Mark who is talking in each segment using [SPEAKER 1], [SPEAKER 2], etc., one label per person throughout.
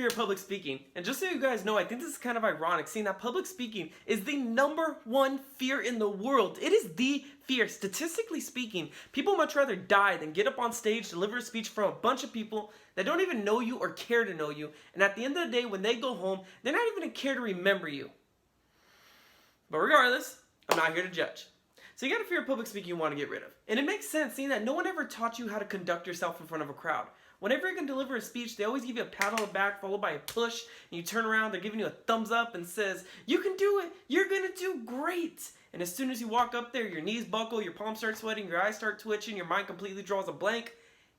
[SPEAKER 1] fear of public speaking. And just so you guys know, I think this is kind of ironic, seeing that public speaking is the #1 fear in the world. It is the fear. Statistically speaking, people much rather die than get up on stage, deliver a speech from a bunch of people that don't even know you or care to know you. And at the end of the day, when they go home, they're not even going to care to remember you. But regardless, I'm not here to judge. So you got a fear of public speaking you want to get rid of. And it makes sense, seeing that no one ever taught you how to conduct yourself in front of a crowd. Whenever you're going to deliver a speech, they always give you a pat on the back followed by a push. And you turn around, they're giving you a thumbs up and says, you can do it, you're going to do great. And as soon as you walk up there, your knees buckle, your palms start sweating, your eyes start twitching, your mind completely draws a blank.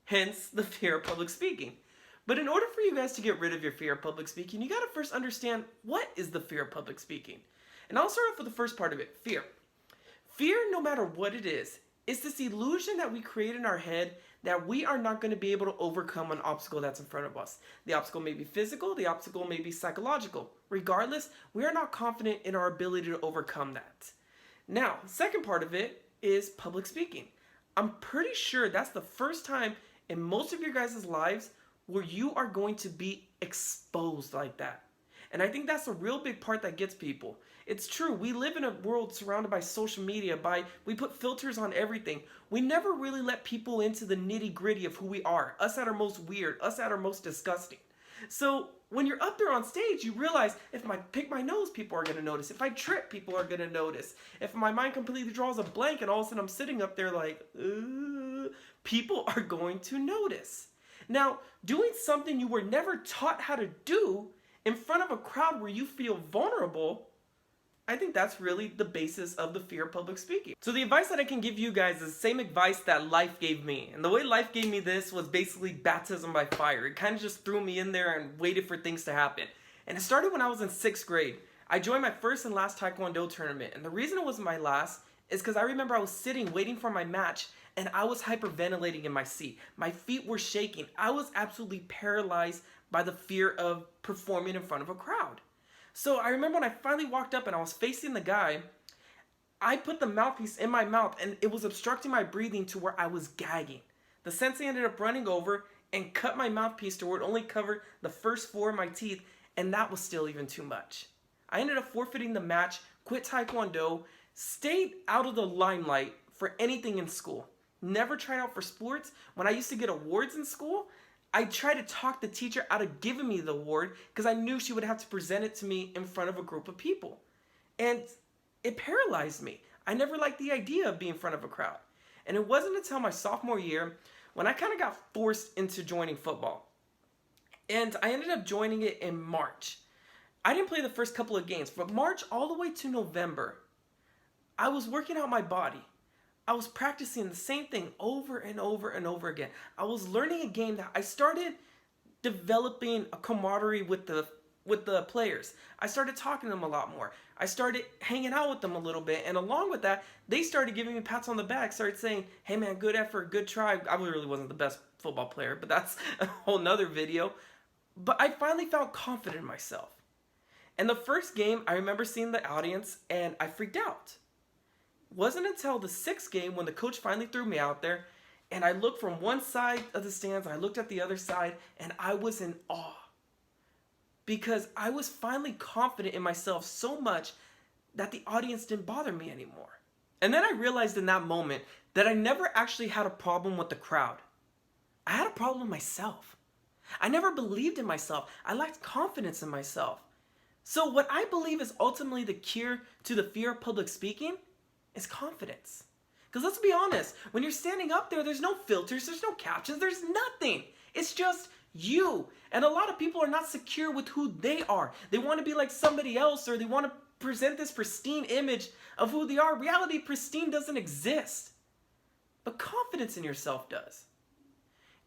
[SPEAKER 1] Hence, the fear of public speaking. But in order for you guys to get rid of your fear of public speaking, you got to first understand, what is the fear of public speaking? And I'll start off with the first part of it, fear. Fear, no matter what it is this illusion that we create in our head that we are not going to be able to overcome an obstacle that's in front of us. The obstacle may be physical, the obstacle may be psychological. Regardless, we are not confident in our ability to overcome that. Now, second part of it is public speaking. I'm pretty sure that's the first time in most of your guys' lives where you are going to be exposed like that. And I think that's a real big part that gets people. It's true, we live in a world surrounded by social media, we put filters on everything. We never really let people into the nitty-gritty of who we are, us at our most weird, us at our most disgusting. So when you're up there on stage, you realize if I pick my nose, people are going to notice. If I trip, people are going to notice. If my mind completely draws a blank and all of a sudden I'm sitting up there like, people are going to notice. Now, doing something you were never taught how to do in front of a crowd where you feel vulnerable, I think that's really the basis of the fear of public speaking. So the advice that I can give you guys is the same advice that life gave me. And the way life gave me this was basically baptism by fire. It kind of just threw me in there and waited for things to happen. And it started when I was in 6th grade. I joined my first and last Taekwondo tournament. And the reason it wasn't my last is because I remember I was sitting waiting for my match and I was hyperventilating in my seat. My feet were shaking. I was absolutely paralyzed by the fear of performing in front of a crowd. So I remember when I finally walked up and I was facing the guy, I put the mouthpiece in my mouth and it was obstructing my breathing to where I was gagging. The sensei ended up running over and cut my mouthpiece to where it only covered the first 4 of my teeth, and that was still even too much. I ended up forfeiting the match, quit Taekwondo, stayed out of the limelight for anything in school. Never tried out for sports. When I used to get awards in school, I tried to talk the teacher out of giving me the award because I knew she would have to present it to me in front of a group of people. And it paralyzed me. I never liked the idea of being in front of a crowd. And it wasn't until my sophomore year when I kind of got forced into joining football. And I ended up joining it in March. I didn't play the first couple of games, but March all the way to November, I was working out my body. I was practicing the same thing over and over and over again. I was learning a game that I started developing a camaraderie with the players. I started talking to them a lot more. I started hanging out with them a little bit. And along with that, they started giving me pats on the back, started saying, hey man, good effort, good try. I really wasn't the best football player, but that's a whole nother video. But I finally felt confident in myself. And the first game, I remember seeing the audience and I freaked out. Wasn't until the 6th game when the coach finally threw me out there and I looked from one side of the stands, I looked at the other side, and I was in awe. Because I was finally confident in myself so much that the audience didn't bother me anymore. And then I realized in that moment that I never actually had a problem with the crowd. I had a problem with myself. I never believed in myself. I lacked confidence in myself. So what I believe is ultimately the cure to the fear of public speaking is confidence. Because let's be honest, when you're standing up there, there's no filters, there's no captions, there's nothing. It's just you. And a lot of people are not secure with who they are. They want to be like somebody else, or they want to present this pristine image of who they are. Reality, pristine doesn't exist. But confidence in yourself does.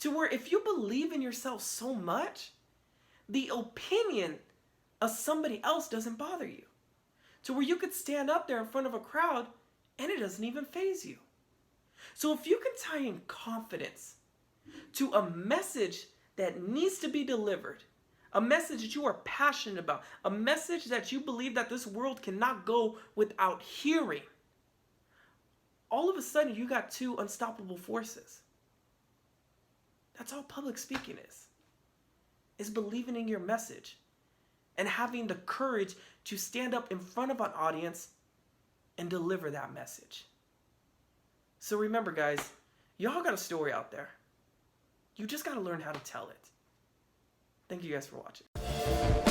[SPEAKER 1] To where if you believe in yourself so much, the opinion of somebody else doesn't bother you. To where you could stand up there in front of a crowd and it doesn't even faze you. So if you can tie in confidence to a message that needs to be delivered, a message that you are passionate about, a message that you believe that this world cannot go without hearing, all of a sudden you got 2 unstoppable forces. That's all public speaking is. is believing in your message and having the courage to stand up in front of an audience and deliver that message. So remember, guys, y'all got a story out there. You just got to learn how to tell it. Thank you guys for watching.